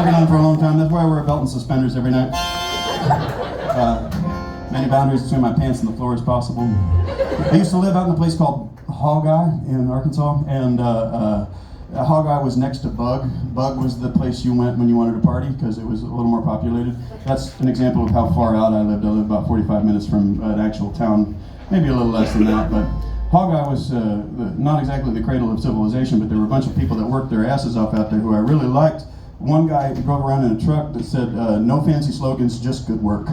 been on for a long time. That's why I wear a belt and suspenders every night. Many boundaries between my pants and the floor as possible. I used to live out in a place called Hog-Eye in Arkansas, and Hog-Eye was next to Bug. Bug was the place you went when you wanted to party because it was a little more populated. That's an example of how far out I lived. I lived about 45 minutes from an actual town, maybe a little less than that, but Hog-Eye was not exactly the cradle of civilization, but there were a bunch of people that worked their asses off out there who I really liked. One guy drove around in a truck that said, no fancy slogans, just good work.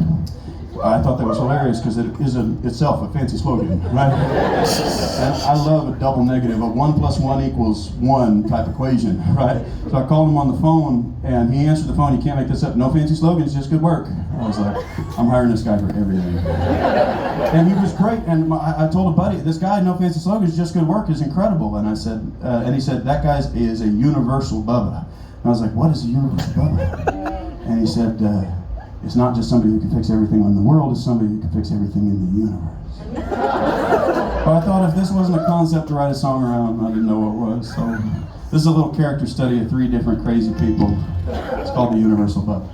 I thought that was hilarious because it is itself a fancy slogan, right? And I love a double negative, a 1 + 1 = 1 type equation, right? So I called him on the phone and he answered the phone. You can't make this up. No fancy slogans, just good work. I was like, I'm hiring this guy for everything. And he was great. And I told a buddy, this guy, no fancy slogans, just good work, is incredible. And I said, and he said, that guy is a universal Bubba. And I was like, what is a universal Bubba? And he said, it's not just somebody who can fix everything in the world, it's somebody who can fix everything in the universe. But I thought if this wasn't a concept to write a song around, I didn't know what was. So this is a little character study of 3 different crazy people. It's called the Universal Bubba.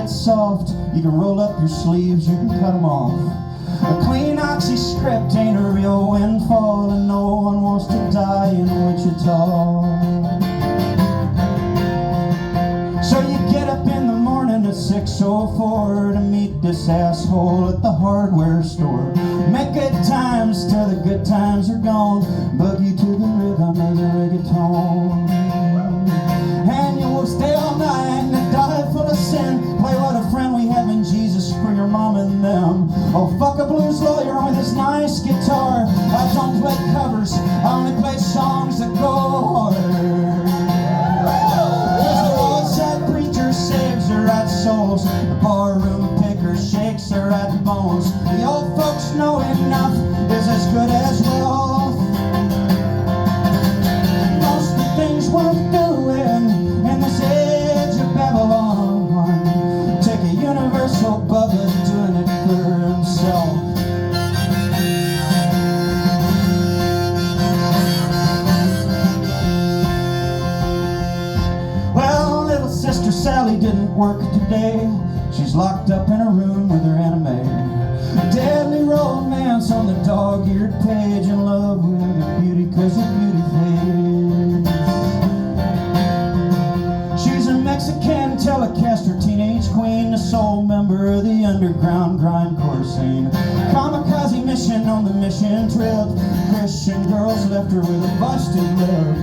Soft, you can roll up your sleeves, you can cut them off. A clean oxy script ain't a real windfall, and no one wants to die in Wichita. So you get up in the morning at 6:04 to meet this asshole at the hardware store. Make good times till the good times are gone, boogie to the rhythm of the reggaeton. And you will stay all night and die full of sin. Play what a friend we have in Jesus for your mom and them. Oh, fuck a blues lawyer with his nice guitar. I don't play covers, I only play songs that go hard. Cause the roadside preacher saves the right souls, the barroom picker shakes the right bones. The old folks know enough is as good as wealth. Most of the things worth doing in this age of Babylon, take a universal Bubba doing it for himself. Well, little sister Sally didn't work today. She's locked up in a room with her anime. Deadly romance on the dog-eared page, in love with her beauty cause her beauty fades. She's a Mexican Telecaster teenage queen, a soul member of the underground grindcore scene. Kamikaze mission on the mission trip, Christian girls left her with a busted lip.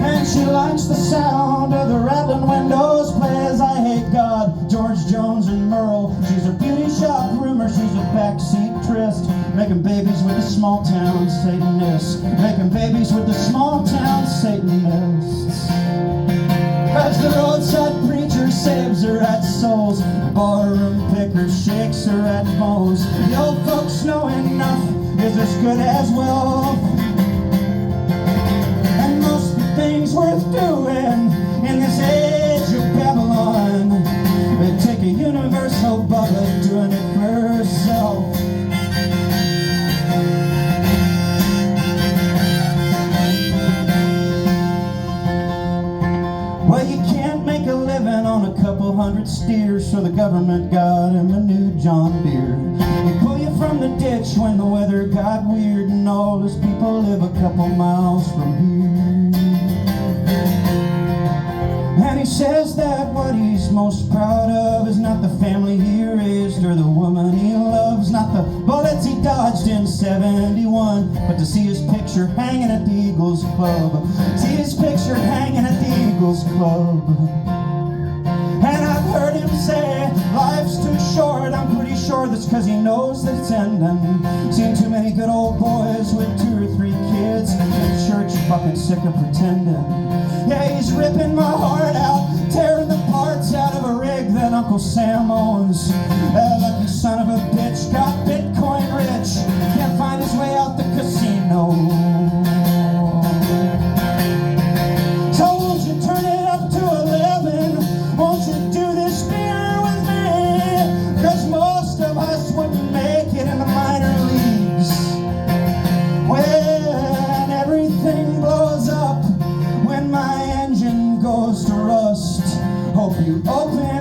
And she likes the sound of the rattling windows, plays I Hate God, George Jones and Merle. She's a beauty shop rumor, she's a backseat tryst, making babies with the small town Satanists, making babies with the small town Satanists. Cause the roadside preacher saves her right souls, the barroom picker shakes her right bones. The old folks know enough is as good as wealth. And most of the things worth doing in this age of Babylon, they take a universal Bubba doing it for herself. Well, you can't make a living on a couple hundred steers, so the government got him a new John Deere. He pull you from the ditch when the weather got weird, and all his people live a couple miles from here. And he says that what he's most proud of is not the family he raised or the woman he loves, not the bullets he dodged in '71, but to see his picture hanging at the Eagles Club. See his picture hanging at the Eagles Club. And I've heard him say life's too short. I'm pretty sure that's cause he knows that it's ending. Seen too many good old boys with 2 or 3 kids in church, fucking sick of pretending. Yeah, he's ripping my heart out, tearing the parts out of a rig that Uncle Sam owns. That lucky son of a bitch got Bitcoin rich, can't find his way out the casino. So won't you turn it up to 11? Won't you do this beer with Open